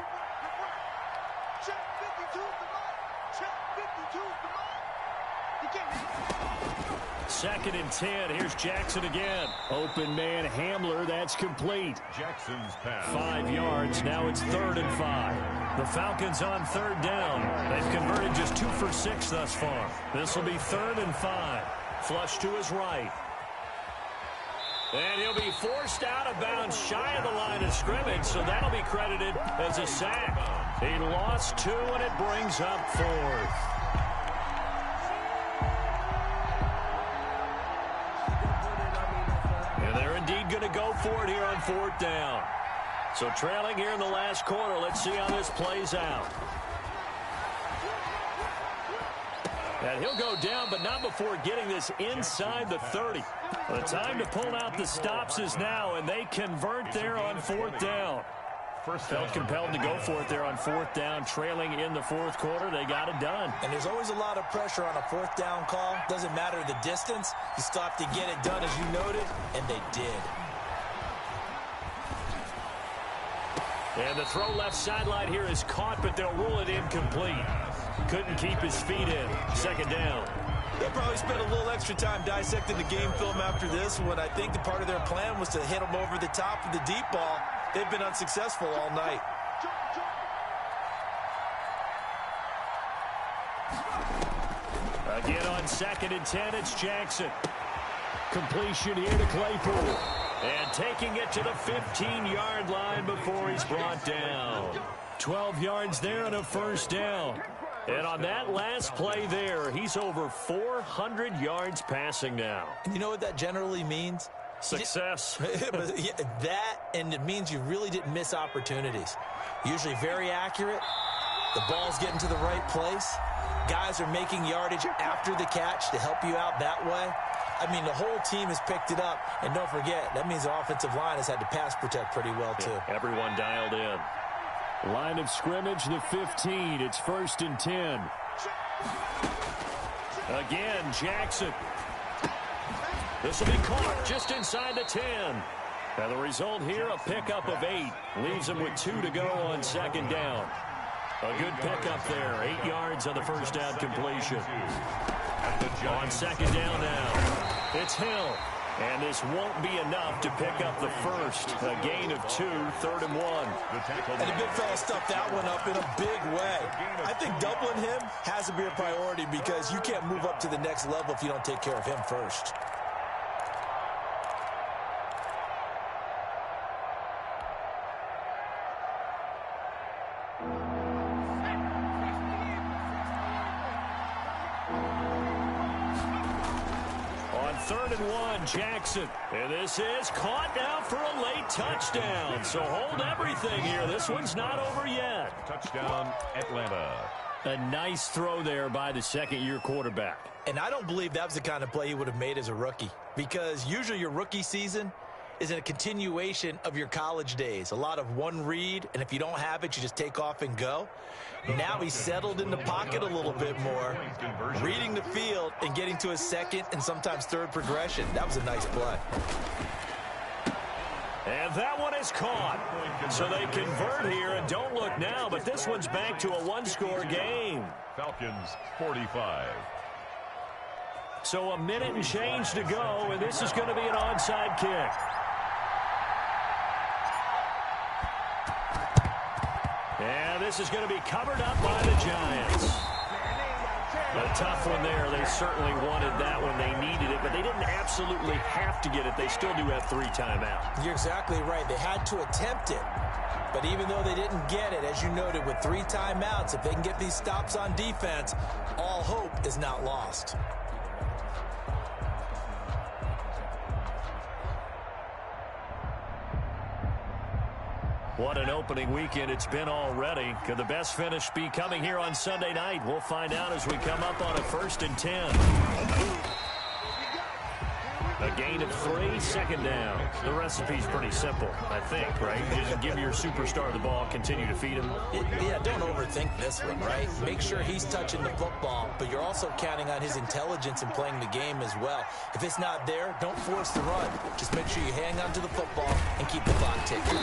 Second and 10. Here's Jackson again. Open man Hamler. That's complete. Jackson's pass. 5 yards. Now it's 3rd and 5. The Falcons on 3rd down. They've converted just 2 for 6 thus far. This will be 3rd and 5. Flush to his right. And he'll be forced out of bounds shy of the line of scrimmage, so that'll be credited as a sack. He lost 2, and it brings up 4th. And they're indeed going to go for it here on 4th down. So trailing here in the last quarter, let's see how this plays out. And he'll go down, but not before getting this inside the 30. The time to pull out the stops is now, and they convert there on 4th down. Felt compelled to go for it there on 4th down, trailing in the 4th quarter. They got it done. And there's always a lot of pressure on a 4th down call. Doesn't matter the distance. You stop to get it done, as you noted, and they did. And the throw left sideline here is caught, but they'll rule it incomplete. Couldn't keep his feet in. 2nd down. They'll probably spend a little extra time dissecting the game film after this one. I think the part of their plan was to hit them over the top of the deep ball. They've been unsuccessful all night. Again on 2nd and 10, it's Jackson. Completion here to Claypool. And taking it to the 15-yard line before he's brought down. 12 yards there and a 1st down. And on that last play there, he's over 400 yards passing now. And you know what that generally means? Success. That, and it means you really didn't miss opportunities. Usually very accurate. The ball's getting to the right place. Guys are making yardage after the catch to help you out that way. I mean, the whole team has picked it up. And don't forget, that means the offensive line has had to pass protect pretty well, too. Yeah, everyone dialed in. Line of scrimmage, the 15. It's 1st and 10. Again, Jackson. This will be caught just inside the 10. Now the result here, a pickup of 8. Leaves him with 2 to go on 2nd down. A good pickup there. 8 yards on the 1st down completion. On 2nd down now, it's Hill. And this won't be enough to pick up the 1st. A gain of 2, 3rd and 1. And the big fella stuffed that one up in a big way. I think doubling him has to be a priority because you can't move up to the next level if you don't take care of him first. On 3rd and 1, Jackson. And this is caught now for a late touchdown. So hold everything here. This one's not over yet. Touchdown, Atlanta. A nice throw there by the 2nd-year quarterback. And I don't believe that was the kind of play he would have made as a rookie. Because usually your rookie season is a continuation of your college days. A lot of one read, and if you don't have it, you just take off and go. Now he's settled in the pocket a little bit more, reading the field and getting to his 2nd and sometimes 3rd progression. That was a nice play. And that one is caught. So they convert here, and don't look now, but this one's back to a 1-score game. Falcons 45. So a minute and change to go, and this is going to be an onside kick. And this is going to be covered up by the Giants. A tough one there. They certainly wanted that when they needed it, but they didn't absolutely have to get it. They still do have 3 timeouts. You're exactly right. They had to attempt it. But even though they didn't get it, as you noted, with 3 timeouts, if they can get these stops on defense, all hope is not lost. What an opening weekend it's been already. Could the best finish be coming here on Sunday night? We'll find out as we come up on a 1st and 10. A gain of 3, 2nd down. The recipe's pretty simple, I think, right? Just give your superstar the ball, continue to feed him. Yeah, don't overthink this one, right? Make sure he's touching the football, but you're also counting on his intelligence in playing the game as well. If it's not there, don't force the run. Just make sure you hang on to the football and keep the clock ticking.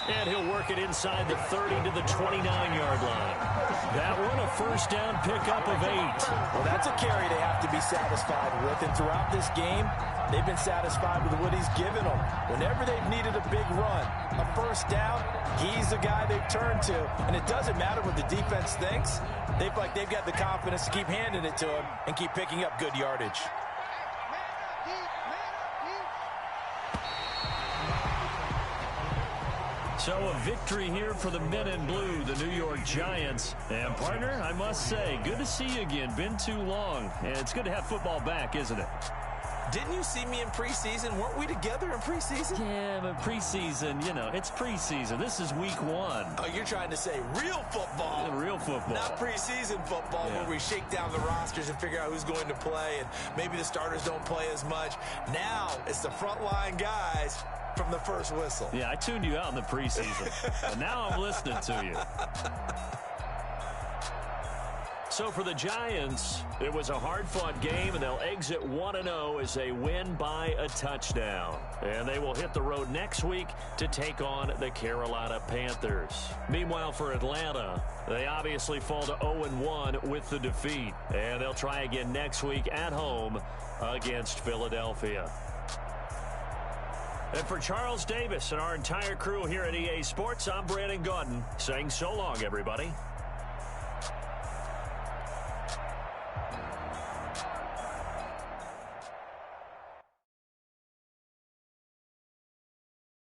And he'll work it inside the 30 to the 29-yard line. That one a first down pickup of 8. Well, that's a carry they have to be satisfied with. And throughout this game, they've been satisfied with what he's given them. Whenever they've needed a big run, a first down, he's the guy they've turned to. And it doesn't matter what the defense thinks. They've got the confidence to keep handing it to him and keep picking up good yardage. So a victory here for the men in blue, the New York Giants. And partner, I must say, good to see you again. Been too long. And it's good to have football back, isn't it? Didn't you see me in preseason? Weren't we together in preseason? Yeah, but preseason, you know, it's preseason. This is week 1. Oh, you're trying to say real football. Yeah, real football. Not preseason football where we shake down the rosters and figure out who's going to play, and maybe the starters don't play as much. Now it's the frontline guys from the first whistle. Yeah, I tuned you out in the preseason. But now I'm listening to you. So for the Giants, it was a hard-fought game, and they'll exit 1-0 as they win by a touchdown. And they will hit the road next week to take on the Carolina Panthers. Meanwhile, for Atlanta, they obviously fall to 0-1 with the defeat. And they'll try again next week at home against Philadelphia. And for Charles Davis and our entire crew here at EA Sports, I'm Brandon Gaudin saying so long, everybody.